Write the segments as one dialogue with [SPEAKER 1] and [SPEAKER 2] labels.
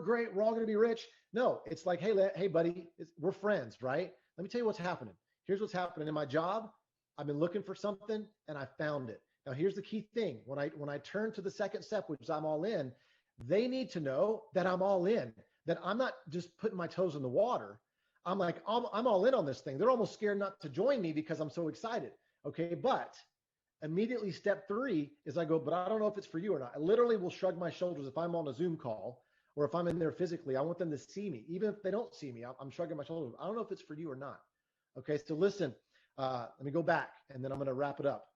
[SPEAKER 1] great. We're all going to be rich. No, it's like, hey, buddy, we're friends, right? Let me tell you what's happening. Here's what's happening in my job. I've been looking for something and I found it. Now, here's the key thing. When I turn to the second step, which is I'm all in, they need to know that I'm all in, that I'm not just putting my toes in the water. I'm like, I'm all in on this thing. They're almost scared not to join me because I'm so excited. Okay. But immediately step 3 is I go, but I don't know if it's for you or not. I literally will shrug my shoulders if I'm on a Zoom call or if I'm in there physically. I want them to see me. Even if they don't see me, I'm shrugging my shoulders. I don't know if it's for you or not. Okay. So listen, let me go back and then I'm going to wrap it up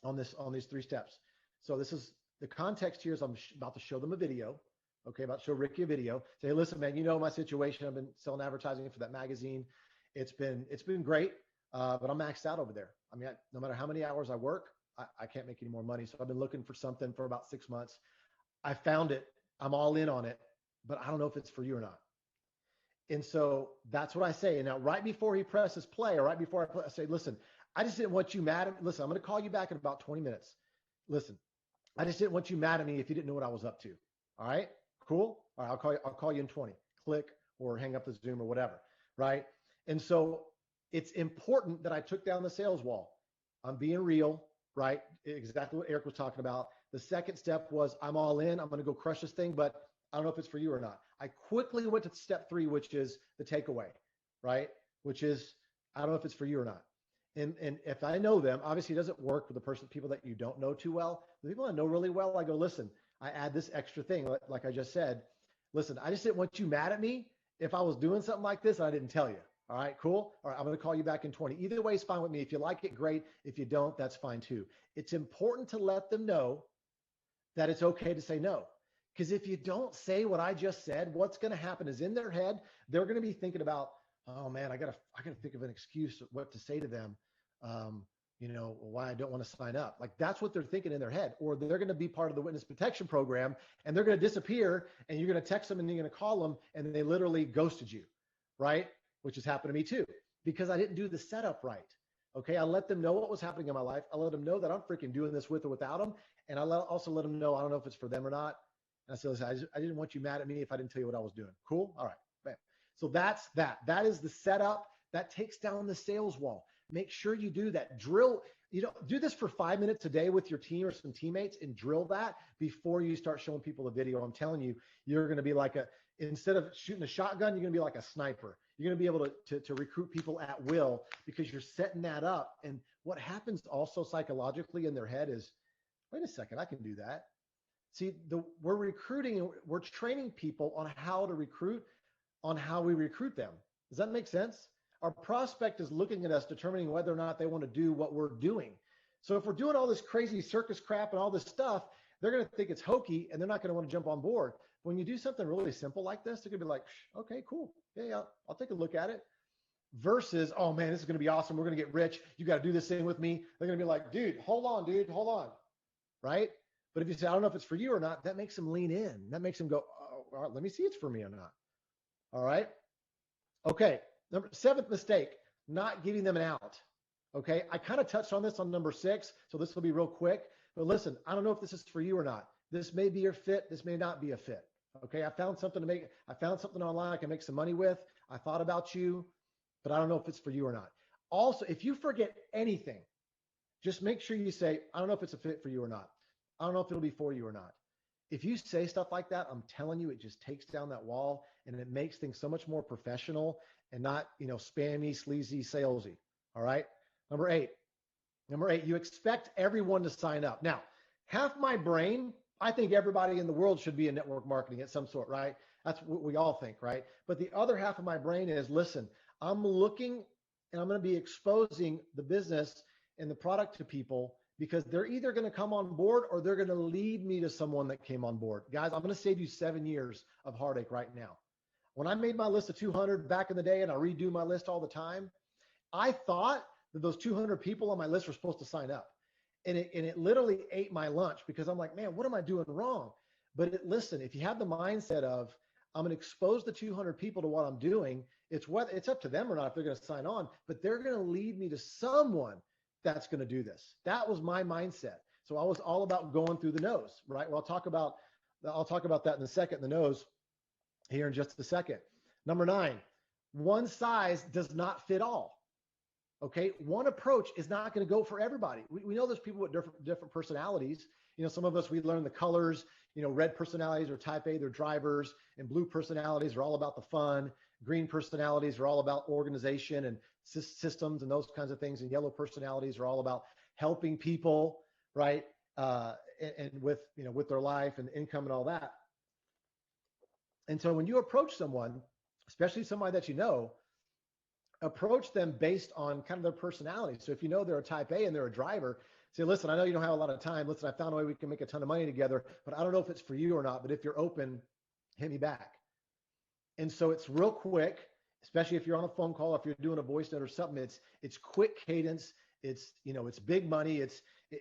[SPEAKER 1] on these 3 steps. So this is the context here is I'm about to show them a video. Okay. About to show Ricky a video. Say, hey, listen, man, you know my situation. I've been selling advertising for that magazine. It's been great. But I'm maxed out over there. I mean, no matter how many hours I work, I can't make any more money. So I've been looking for something for about 6 months. I found it. I'm all in on it, but I don't know if it's for you or not. And so that's what I say. And now right before he presses play or right before I say, listen, I just didn't want you mad at me. Listen, I'm going to call you back in about 20 minutes. Listen, I just didn't want you mad at me if you didn't know what I was up to. All right, cool. All right, I'll call you in 20. Click or hang up the Zoom or whatever. Right. And so it's important that I took down the sales wall. I'm being real, right? Exactly what Eric was talking about. The second step was I'm all in. I'm going to go crush this thing, but I don't know if it's for you or not. I quickly went to step 3, which is the takeaway, right? Which is, I don't know if it's for you or not. And if I know them, obviously it doesn't work with the people that you don't know too well. The people I know really well, I go, listen, I add this extra thing. Like I just said, listen, I just didn't want you mad at me if I was doing something like this and I didn't tell you. All right, cool. All right, I'm going to call you back in 20. Either way is fine with me. If you like it, great. If you don't, that's fine too. It's important to let them know that it's okay to say no. Because if you don't say what I just said, what's going to happen is in their head, they're going to be thinking about, oh man, I gotta think of an excuse of what to say to them. Why I don't want to sign up. Like that's what they're thinking in their head, or they're going to be part of the witness protection program and they're going to disappear and you're going to text them and you're going to call them and they literally ghosted you, right? Which has happened to me too, because I didn't do the setup right. Okay. I let them know what was happening in my life. I let them know that I'm freaking doing this with or without them. And I also let them know, I don't know if it's for them or not. And I said, listen, I didn't want you mad at me if I didn't tell you what I was doing. Cool. All right. Bam. So that's that. That is the setup that takes down the sales wall. Make sure you do that. Drill, do this for 5 minutes a day with your team or some teammates and drill that before you start showing people a video. I'm telling you, you're going to be like instead of shooting a shotgun, you're going to be like a sniper. You're going to be able to recruit people at will because you're setting that up. And what happens also psychologically in their head is, wait a second, I can do that. See, we're recruiting and we're training people on how to recruit, on how we recruit them. Does that make sense? Our prospect is looking at us, determining whether or not they want to do what we're doing. So if we're doing all this crazy circus crap and all this stuff, they're going to think it's hokey and they're not going to want to jump on board. When you do something really simple like this, they're going to be like, okay, cool. Yeah, I'll take a look at it. Versus, oh man, this is going to be awesome. We're going to get rich. You got to do this thing with me. They're going to be like, dude, hold on. Right? But if you say, I don't know if it's for you or not, that makes them lean in. That makes them go, oh, all right, let me see it's for me or not. All right. Okay. Seventh mistake, not giving them an out. Okay. I kind of touched on this on number 6. So this will be real quick, but listen, I don't know if this is for you or not. This may be your fit. This may not be a fit. Okay. I found something online I can make some money with. I thought about you, but I don't know if it's for you or not. Also, if you forget anything, just make sure you say, I don't know if it's a fit for you or not. I don't know if it'll be for you or not. If you say stuff like that, I'm telling you, it just takes down that wall and it makes things so much more professional and not, spammy, sleazy, salesy. All right. Number eight, you expect everyone to sign up. Now, half my brain, I think everybody in the world should be in network marketing at some sort, right? That's what we all think, right? But the other half of my brain is, listen, I'm looking and I'm going to be exposing the business and the product to people because they're either going to come on board or they're going to lead me to someone that came on board. Guys, I'm going to save you 7 years of heartache right now. When I made my list of 200 back in the day and I redo my list all the time, I thought that those 200 people on my list were supposed to sign up. And it literally ate my lunch because I'm like, man, what am I doing wrong? But listen, if you have the mindset of, I'm going to expose the 200 people to what I'm doing, it's up to them or not if they're going to sign on, but they're going to lead me to someone that's going to do this. That was my mindset. So I was all about going through the nose, right? Well, I'll talk about that in a second, the nose. here in just a second. Number 9, one size does not fit all. Okay, one approach is not going to go for everybody. We know there's people with different personalities. Some of us, we learn the colors. Red personalities are type A, they're drivers, and blue personalities are all about the fun. Green personalities are all about organization and systems and those kinds of things. And yellow personalities are all about helping people, right? And with their life and income and all that. And so when you approach someone, especially somebody that approach them based on kind of their personality. So if they're a type A and they're a driver, say, listen, I know you don't have a lot of time. Listen, I found a way we can make a ton of money together, but I don't know if it's for you or not. But if you're open, hit me back. And so it's real quick, especially if you're on a phone call, if you're doing a voice note or something, it's quick cadence. It's big money.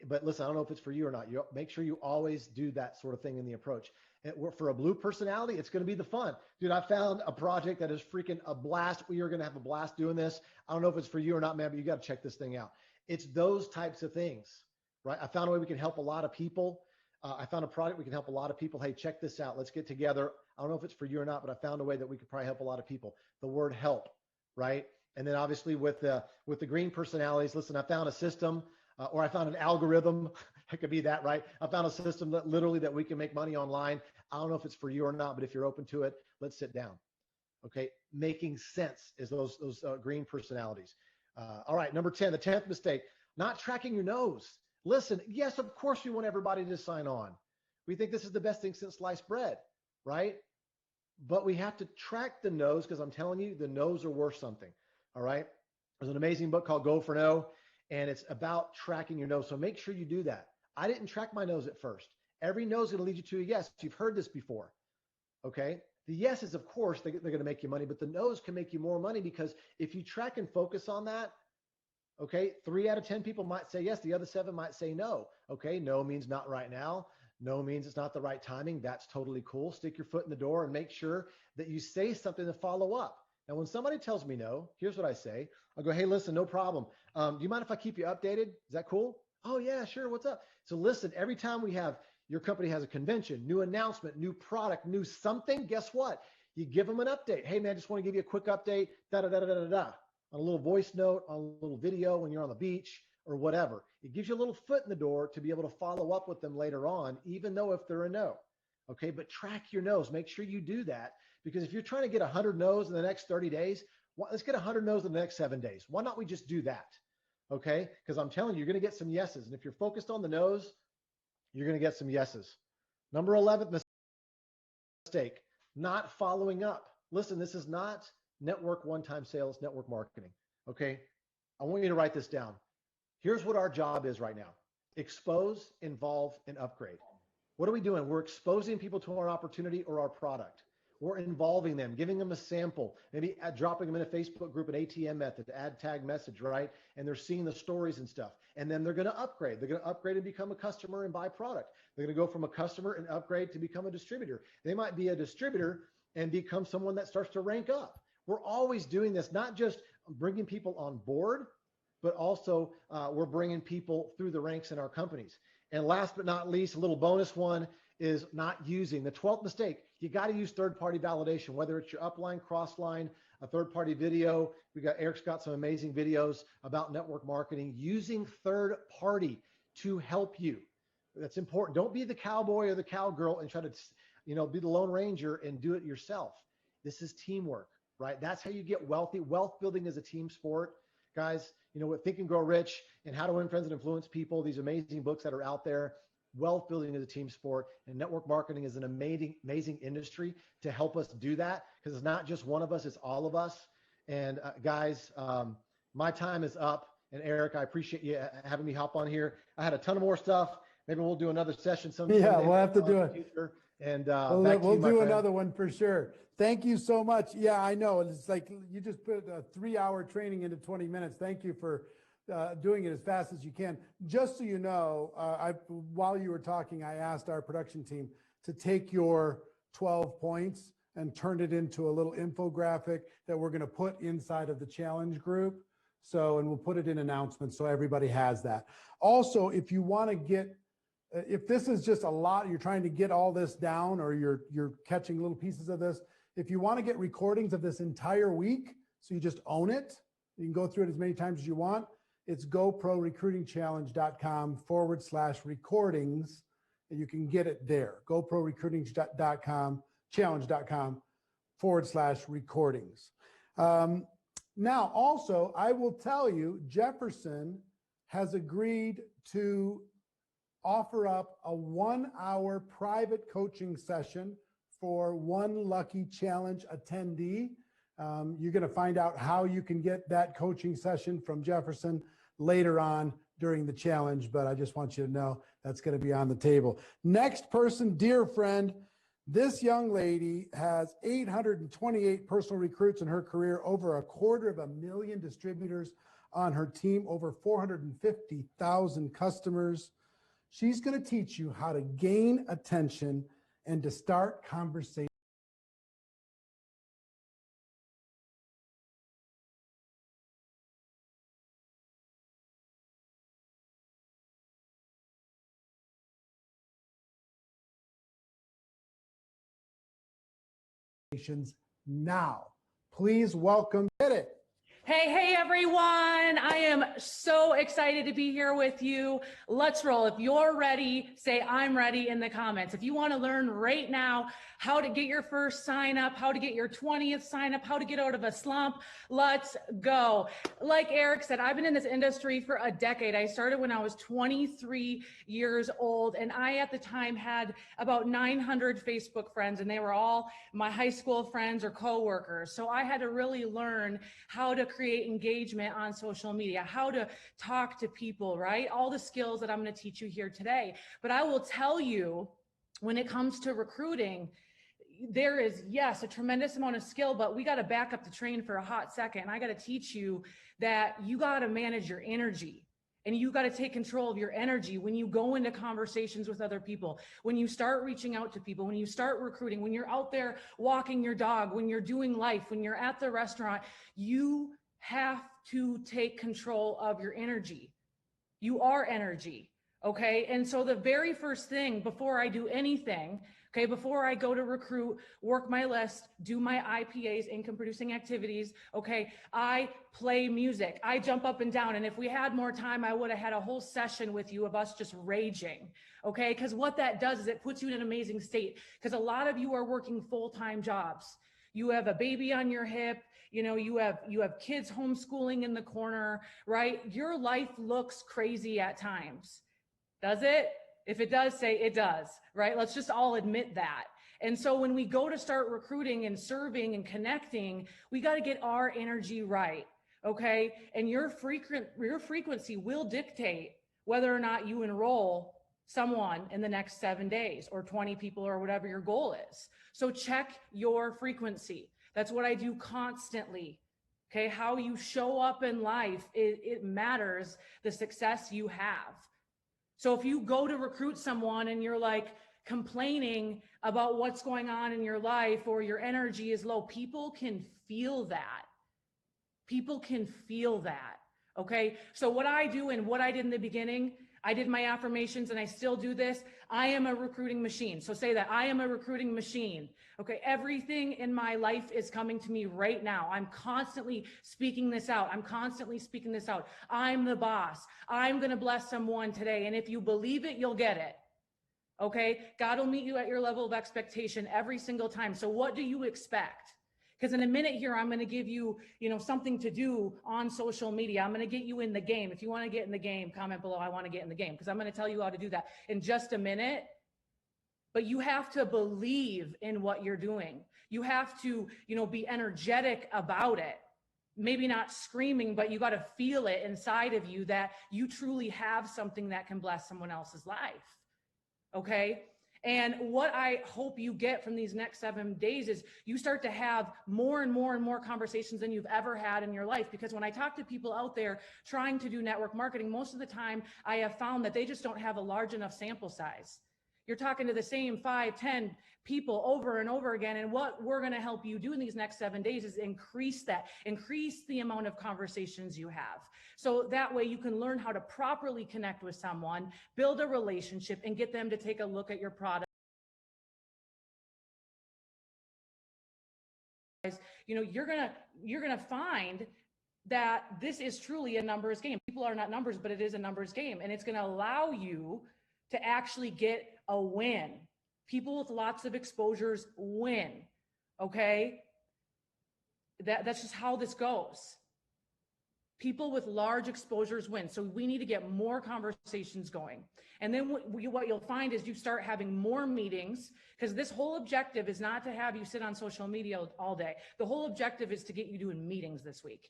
[SPEAKER 1] But listen, I don't know if it's for you or not. You make sure you always do that sort of thing in the approach. And for a blue personality, it's going to be the fun. Dude, I found a project that is freaking a blast. We are going to have a blast doing this. I don't know if it's for you or not, man, but you got to check this thing out. It's those types of things, right? I found a way we can help a lot of people. I found a product we can help a lot of people. Hey, check this out. Let's get together. I don't know if it's for you or not, but I found a way that we could probably help a lot of people. The word help, right? And then obviously with the green personalities, listen, I found a system or I found an algorithm. It could be that, right? I found a system that literally that we can make money online. I don't know if it's for you or not, but if you're open to it, let's sit down. Okay. Making sense is those green personalities. All right. Number 10, the 10th mistake, not tracking your nose. Listen, yes, of course we want everybody to sign on. We think this is the best thing since sliced bread, right? But we have to track the nose because I'm telling you, the no's are worth something. All right. There's an amazing book called Go for No, and it's about tracking your nose. So make sure you do that. I didn't track my nose at first. Every no is going to lead you to a yes. You've heard this before. Okay. The yeses, of course, they're going to make you money, but the no's can make you more money because if you track and focus on that, okay, 3 out of 10 people might say yes. The other 7 might say no. Okay. No means not right now. No means it's not the right timing. That's totally cool. Stick your foot in the door and make sure that you say something to follow up. Now, when somebody tells me no, here's what I say. I'll go, hey, listen, no problem. Do you mind if I keep you updated? Is that cool? Oh, yeah, sure. What's up? So listen, every time your company has a convention, new announcement, new product, new something, guess what? You give them an update. Hey, man, I just want to give you a quick update, on a little voice note, on a little video when you're on the beach or whatever. It gives you a little foot in the door to be able to follow up with them later on, even though if they're a no. Okay, but track your no's. Make sure you do that because if you're trying to get 100 no's in the next 30 days, let's get 100 no's in the next 7 days. Why not we just do that? Okay, because I'm telling you, you're going to get some yeses. And if you're focused on the no's, you're going to get some yeses. Number 11 mistake, not following up. Listen, this is not network one-time sales, network marketing. Okay, I want you to write this down. Here's what our job is right now. Expose, involve, and upgrade. What are we doing? We're exposing people to our opportunity or our product. We're involving them, giving them a sample, maybe dropping them in a Facebook group, an ATM method, add tag message, right? And they're seeing the stories and stuff. And then they're going to upgrade. They're going to upgrade and become a customer and buy product. They're going to go from a customer and upgrade to become a distributor. They might be a distributor and become someone that starts to rank up. We're always doing this, not just bringing people on board, but also we're bringing people through the ranks in our companies. And last but not least, a little bonus one is not using. The 12th mistake, you got to use third-party validation, whether it's your upline, crossline, a third-party video. Eric's got some amazing videos about network marketing, using third-party to help you. That's important. Don't be the cowboy or the cowgirl and try to, be the Lone Ranger and do it yourself. This is teamwork, right? That's how you get wealthy. Wealth building is a team sport. Guys, with Think and Grow Rich and How to Win Friends and Influence People, these amazing books that are out there. Wealth building is a team sport, and network marketing is an amazing industry to help us do that because it's not just one of us, it's all of us. And guys, my time is up. And Eric, I appreciate you having me hop on here. I had a ton of more stuff. Maybe we'll do another session sometime.
[SPEAKER 2] Yeah, we'll have to do it.
[SPEAKER 1] And
[SPEAKER 2] we'll do another one for sure. Thank you so much. Yeah, I know. It's like you just put a 3-hour training into 20 minutes. Thank you for doing it as fast as you can. Just so you know, while you were talking, I asked our production team to take your 12 points and turn it into a little infographic that we're going to put inside of the challenge group. And we'll put it in announcements so everybody has that. Also, if you want to get, if this is just a lot, you're trying to get all this down or you're catching little pieces of this, If you want to get recordings of this entire week, so you just own it, you can go through it as many times as you want. It's GoProRecruitingChallenge.com/recordings, and you can get it there. GoProRecruitingChallenge.com/recordings. Now, also, I will tell you, Jefferson has agreed to offer up a 1-hour private coaching session for one lucky challenge attendee. You're going to find out how you can get that coaching session from Jefferson later on during the challenge, but I just want you to know that's going to be on the table. Next person, dear friend, this young lady has 828 personal recruits in her career, over 250,000 distributors on her team, over 450,000 customers. She's going to teach you how to gain attention and to start conversations now. Please welcome, get it.
[SPEAKER 3] Hey, everyone. I am so excited to be here with you. Let's roll. If you're ready, say I'm ready in the comments. If you want to learn right now how to get your first sign up, how to get your 20th sign up, how to get out of a slump, let's go. Like Eric said, I've been in this industry for a decade. I started when I was 23 years old, and I at the time had about 900 Facebook friends, and they were all my high school friends or coworkers. So I had to really learn how to create engagement on social media, how to talk to people, right? All the skills that I'm going to teach you here today. But I will tell you, when it comes to recruiting, there is, yes, a tremendous amount of skill, but we got to back up the train for a hot second. I got to teach you that you got to manage your energy. And you got to take control of your energy when you go into conversations with other people, when you start reaching out to people, when you start recruiting, when you're out there walking your dog, when you're doing life, when you're at the restaurant. You have to take control of your energy. You are energy, okay? And so the very first thing before I do anything, okay, before I go to recruit, work my list, do my IPAs, income producing activities, okay, I play music, I jump up and down. And if we had more time, I would have had a whole session with you of us just raging, okay? Because what that does is it puts you in an amazing state, because a lot of you are working full-time jobs. You have a baby on your hip, you know, you have kids homeschooling in the corner, right? Your life looks crazy at times. Does it? If it does, say it does, right? Let's just all admit that. And so when we go to start recruiting and serving and connecting, we got to get our energy right, okay? And your frequency will dictate whether or not you enroll someone in the next 7 days or 20 people or whatever your goal is. So check your frequency. That's what I do constantly. Okay, how you show up in life, it matters the success you have. So if you go to recruit someone and you're like complaining about what's going on in your life or your energy is low, people can feel that. People can feel that. Okay. So what I do and what I did in the beginning, I did my affirmations and I still do this. I am a recruiting machine. So say that I am a recruiting machine. Okay. Everything in my life is coming to me right now. I'm constantly speaking this out. I'm constantly speaking this out. I'm the boss. I'm going to bless someone today. And if you believe it, you'll get it. Okay. God will meet you at your level of expectation every single time. So what do you expect? Because in a minute here, I'm going to give you, something to do on social media. I'm going to get you in the game. If you want to get in the game, comment below, I want to get in the game, because I'm going to tell you how to do that in just a minute. But you have to believe in what you're doing. You have to, be energetic about it. Maybe not screaming, but you got to feel it inside of you that you truly have something that can bless someone else's life. Okay. And what I hope you get from these next 7 days is you start to have more and more and more conversations than you've ever had in your life. Because when I talk to people out there trying to do network marketing, most of the time I have found that they just don't have a large enough sample size. You're talking to the same 5, 10 people over and over again. And what we're going to help you do in these next 7 days is increase the amount of conversations you have. So that way you can learn how to properly connect with someone, build a relationship, and get them to take a look at your product. you're gonna find that this is truly a numbers game. People are not numbers, but it is a numbers game, and it's going to allow you to actually get a win. People with lots of exposures win. Okay, that's just how this goes. People with large exposures win. So we need to get more conversations going. And then what you'll find is you start having more meetings, because this whole objective is not to have you sit on social media all day. The whole objective is to get you doing meetings this week.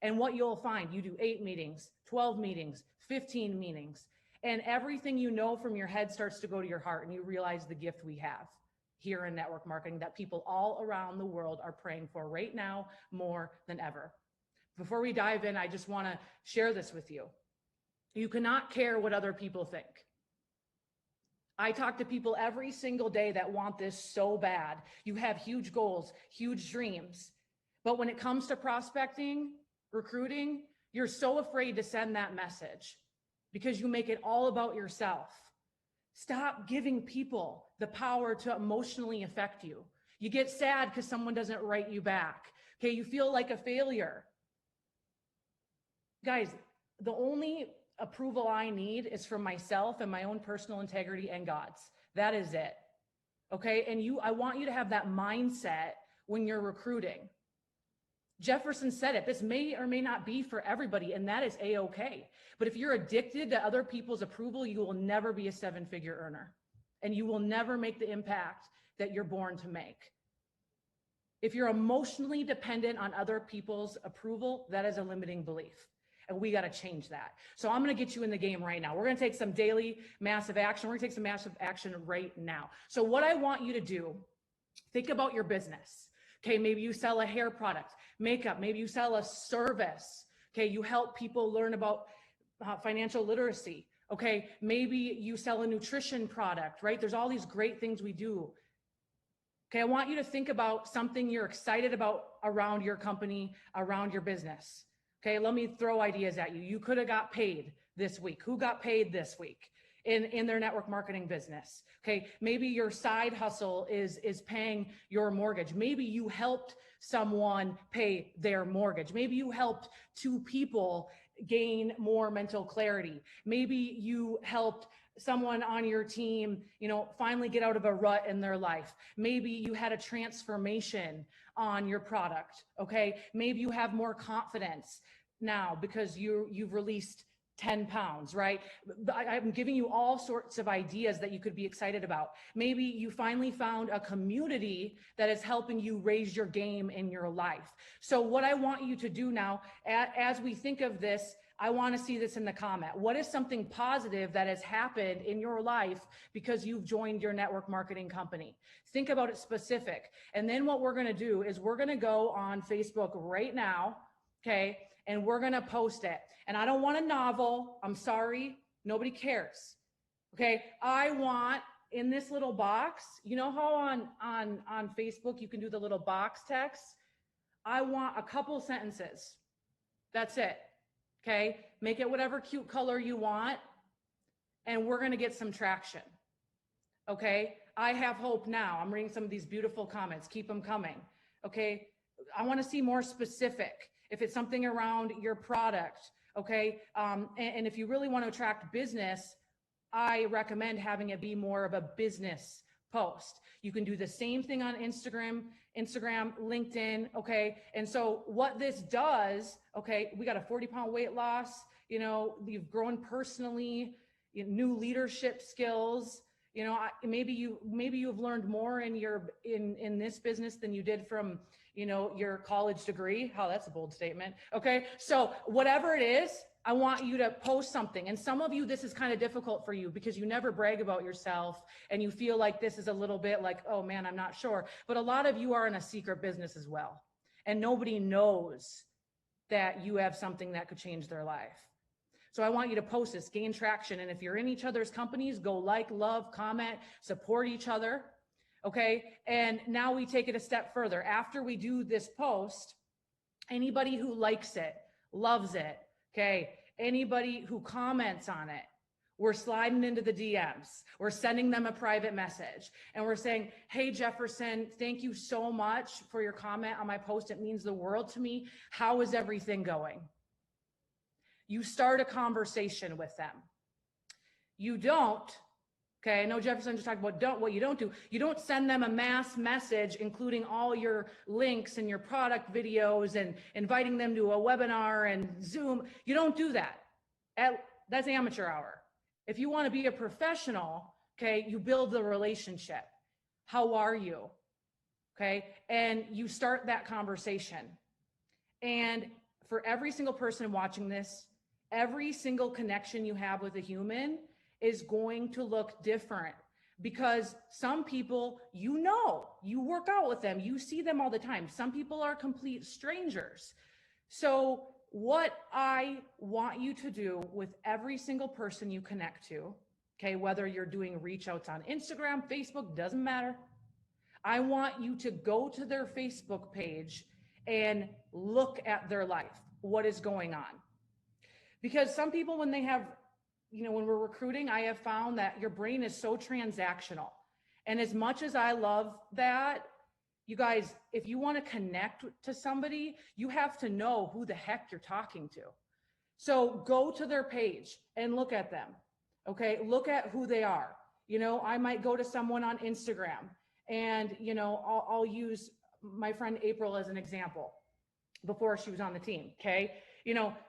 [SPEAKER 3] And what you'll find, you do 8 meetings, 12 meetings, 15 meetings, and everything you know from your head starts to go to your heart, and you realize the gift we have here in network marketing that people all around the world are praying for right now more than ever. Before we dive in, I just want to share this with you. You cannot care what other people think. I talk to people every single day that want this so bad. You have huge goals, huge dreams, but when it comes to prospecting, recruiting, you're so afraid to send that message because you make it all about yourself. Stop giving people the power to emotionally affect you. You get sad because someone doesn't write you back. Okay, you feel like a failure. Guys, the only approval I need is from myself and my own personal integrity and God's. That is it. Okay, and I want you to have that mindset when you're recruiting. Jefferson said it, this may or may not be for everybody, and that is A-okay. But if you're addicted to other people's approval, you will never be a 7-figure earner, and you will never make the impact that you're born to make. If you're emotionally dependent on other people's approval, that is a limiting belief, and we got to change that. So I'm going to get you in the game right now. We're going to take some daily massive action. We're going to take some massive action right now. So what I want you to do, think about your business. Okay, maybe you sell a hair product, makeup, maybe you sell a service. Okay, you help people learn about financial literacy. Okay, maybe you sell a nutrition product, right? There's all these great things we do. Okay, I want you to think about something you're excited about around your company, around your business. Okay, let me throw ideas at you. You could have got paid this week. Who got paid this week in their network marketing business? Okay, maybe your side hustle is paying your mortgage. Maybe you helped someone pay their mortgage. Maybe you helped 2 people gain more mental clarity. Maybe you helped someone on your team, finally get out of a rut in their life. Maybe you had a transformation on your product. Okay, maybe you have more confidence now because you've released 10 pounds, right? I'm giving you all sorts of ideas that you could be excited about. Maybe you finally found a community that is helping you raise your game in your life. So what I want you to do now, as we think of this, I want to see this in the comment. What is something positive that has happened in your life because you've joined your network marketing company? Think about it specific. And then what we're going to do is we're going to go on Facebook right now, okay? And we're going to post it. And I don't want a novel. I'm sorry. Nobody cares. Okay. I want in this little box, you know how on Facebook you can do the little box text? I want a couple sentences. That's it. Okay. Make it whatever cute color you want. And we're going to get some traction. Okay. I have hope now. I'm reading some of these beautiful comments. Keep them coming. Okay. I want to see more specific. If it's something around your product, okay? And if you really want to attract business, I recommend having it be more of a business post. You can do the same thing on Instagram, LinkedIn, okay? And so what this does, okay, we got a 40-pound weight loss, you've grown personally, new leadership skills, maybe you've learned more in this business than you did from your college degree. Oh, that's a bold statement. Okay. So whatever it is, I want you to post something. And some of you, this is kind of difficult for you because you never brag about yourself and you feel like this is a little bit like, oh man, I'm not sure. But a lot of you are in a secret business as well. And nobody knows that you have something that could change their life. So I want you to post this, gain traction. And if you're in each other's companies, go like, love, comment, support each other. Okay. And now we take it a step further. After we do this post, anybody who likes it, loves it, okay, anybody who comments on it, we're sliding into the DMs. We're sending them a private message and we're saying, hey, Jefferson, thank you so much for your comment on my post. It means the world to me. How is everything going? You start a conversation with them. You don't, okay, I know Jefferson just talked about what you don't do. You don't send them a mass message, including all your links and your product videos and inviting them to a webinar and Zoom. You don't do that. That's amateur hour. If you want to be a professional, okay, you build the relationship. How are you? Okay, and you start that conversation. And for every single person watching this, every single connection you have with a human is going to look different, because some people, you work out with them, you see them all the time. Some people are complete strangers. So what I want you to do with every single person you connect to, okay, whether you're doing reach outs on Instagram, Facebook, doesn't matter. I want you to go to their Facebook page and look at their life, what is going on. Because some people, when they have, when we're recruiting, I have found that your brain is so transactional. And as much as I love that, you guys, if you want to connect to somebody, you have to know who the heck you're talking to. So go to their page and look at them. Okay, look at who they are. I might go to someone on Instagram and, I'll use my friend April as an example before she was on the team. Okay,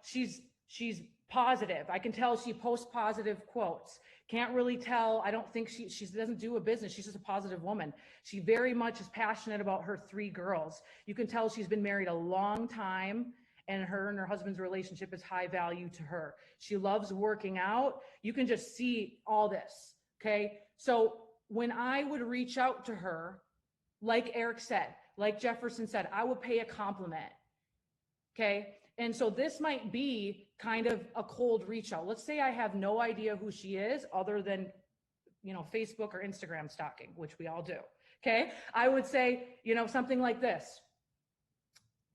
[SPEAKER 3] she's positive. I can tell she posts positive quotes. Can't really tell. I don't think she doesn't do a business. She's just a positive woman. She very much is passionate about her 3 girls. You can tell she's been married a long time, and her husband's relationship is high value to her. She loves working out. You can just see all this. Okay. So when I would reach out to her, like Eric said, like Jefferson said, I would pay a compliment. Okay. And so this might be kind of a cold reach out. Let's say I have no idea who she is other than, Facebook or Instagram stalking, which we all do. Okay. I would say, something like this.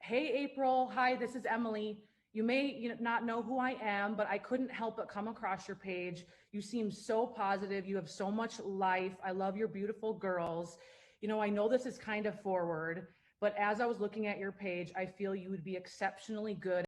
[SPEAKER 3] Hey, April. Hi, this is Emily. You may not know who I am, but I couldn't help but come across your page. You seem so positive. You have so much life. I love your beautiful girls. I know this is kind of forward, but as I was looking at your page, I feel you would be exceptionally good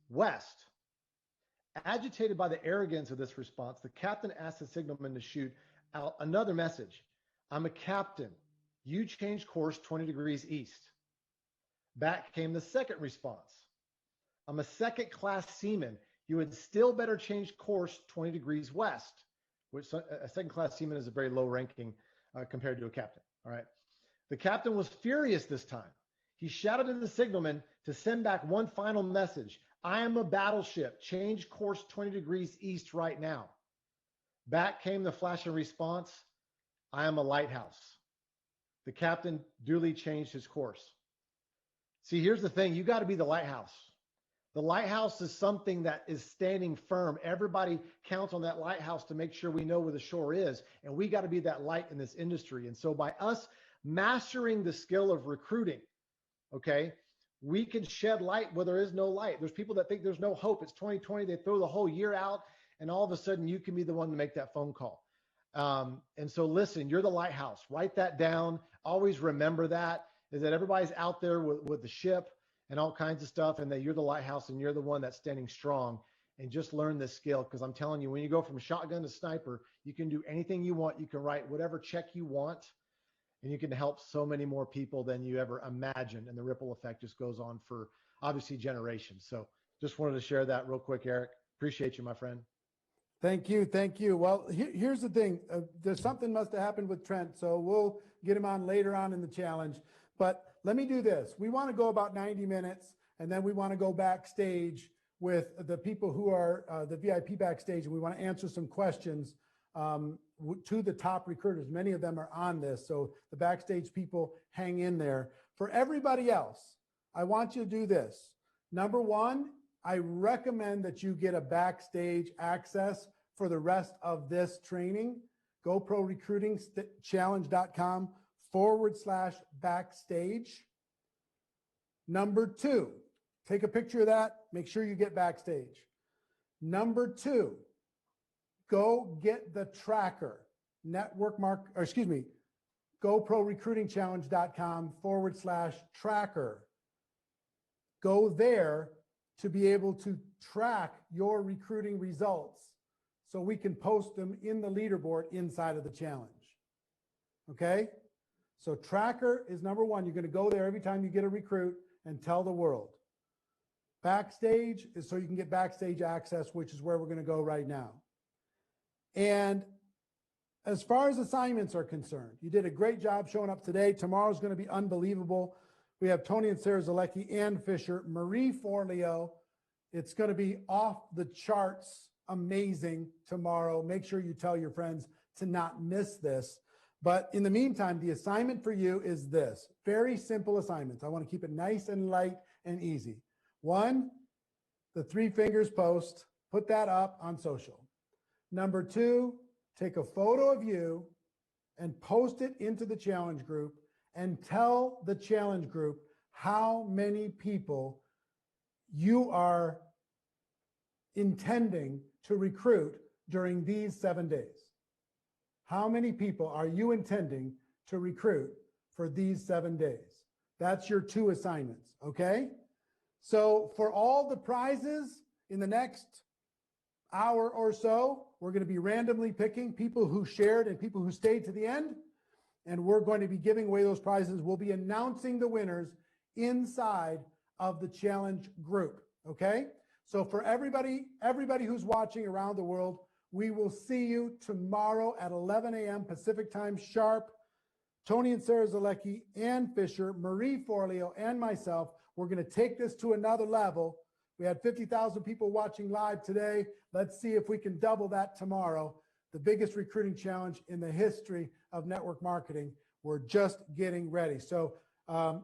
[SPEAKER 1] west. Agitated by the arrogance of this response, the captain asked the signalman to shoot out another message. I'm a captain. You change course 20 degrees east. Back came the second response. I'm a second class seaman. You would still better change course 20 degrees west, which a second class seaman is a very low ranking compared to a captain. All right. The captain was furious this time. He shouted at the signalman to send back one final message. I am a battleship. Change course 20 degrees east right now. Back came the flashing response. I am a lighthouse. The captain duly changed his course. See, here's the thing. You got to be the lighthouse. The lighthouse is something that is standing firm. Everybody counts on that lighthouse to make sure we know where the shore is. And we got to be that light in this industry. And so by us mastering the skill of recruiting, okay, we can shed light where there is no light. There's people that think there's no hope. It's 2020. They throw the whole year out, and all of a sudden you can be the one to make that phone call. And so listen, you're the lighthouse. Write that down. Always remember that, is that everybody's out there with the ship and all kinds of stuff, and that you're the lighthouse and you're the one that's standing strong. And just learn this skill, because I'm telling you, when you go from shotgun to sniper, you can do anything you want. You can write whatever check you want, and you can help so many more people than you ever imagined. And the ripple effect just goes on for obviously generations. So just wanted to share that real quick, Eric. Appreciate you, my friend.
[SPEAKER 2] Thank you. Thank you. Well, here's the thing. There's something must have happened with Trent, so we'll get him on later on in the challenge. But let me do this. We want to go about 90 minutes, and then we want to go backstage with the people who are the VIP backstage, and we want to answer some questions to the top recruiters. Many of them are on this, so the backstage people hang in there. For everybody else, I want you to do this. Number one, I recommend that you get a backstage access for the rest of this training. GoPro Recruiting Challenge.com/backstage. Number two, take a picture of that. Make sure you get backstage. Number two, go get the tracker. GoPro Recruiting Challenge.com/tracker. Go there to be able to track your recruiting results so we can post them in the leaderboard inside of the challenge. Okay? So tracker is number one. You're going to go there every time you get a recruit and tell the world. Backstage is so you can get backstage access, which is where we're going to go right now. And as far as assignments are concerned, you did a great job showing up today. Tomorrow's going to be unbelievable. We have Tony and Sarah Zalecki, Ann Fisher, Marie Forleo. It's going to be off the charts amazing tomorrow. Make sure you tell your friends to not miss this. But in the meantime, the assignment for you is this. Very simple assignments. I want to keep it nice and light and easy. One, the 3 fingers post. Put that up on social. Number two, take a photo of you and post it into the challenge group and tell the challenge group how many people you are intending to recruit during these 7 days. How many people are you intending to recruit for these 7 days? That's your 2 assignments, okay? So for all the prizes in the next hour or so, we're going to be randomly picking people who shared and people who stayed to the end. And we're going to be giving away those prizes. We'll be announcing the winners inside of the challenge group, okay? So for everybody who's watching around the world, we will see you tomorrow at 11 a.m. Pacific time sharp. Tony and Sarah Zalecki, Ann Fisher, Marie Forleo, and myself, we're going to take this to another level. We had 50,000 people watching live today. Let's see if we can double that tomorrow. The biggest recruiting challenge in the history of network marketing. We're just getting ready. So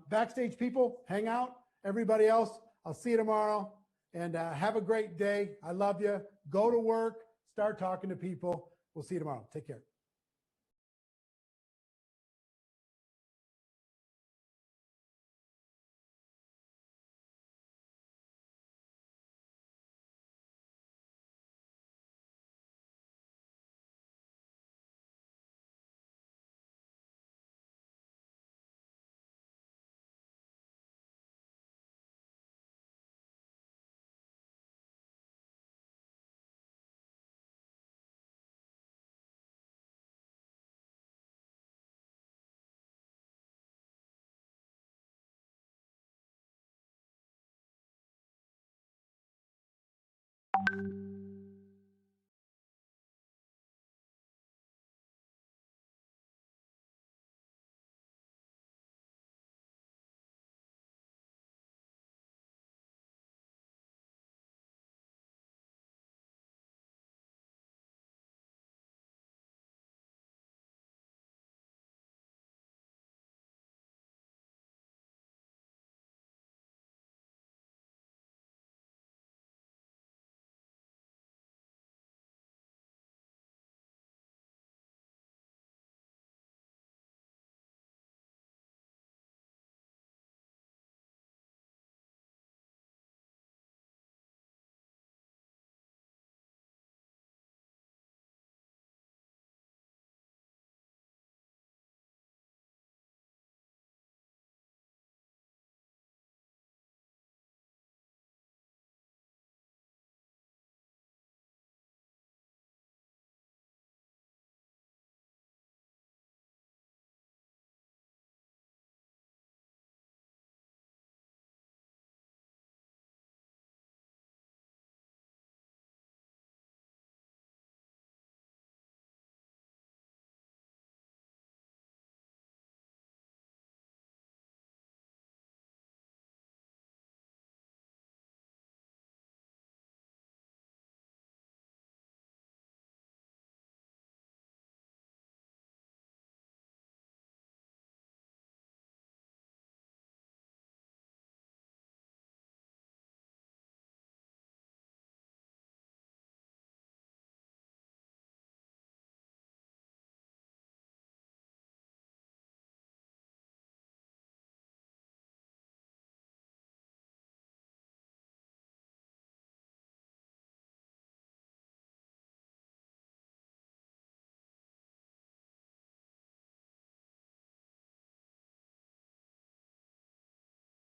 [SPEAKER 2] backstage people, hang out. Everybody else, I'll see you tomorrow. And have a great day. I love you. Go to work. Start talking to people. We'll see you tomorrow. Take care.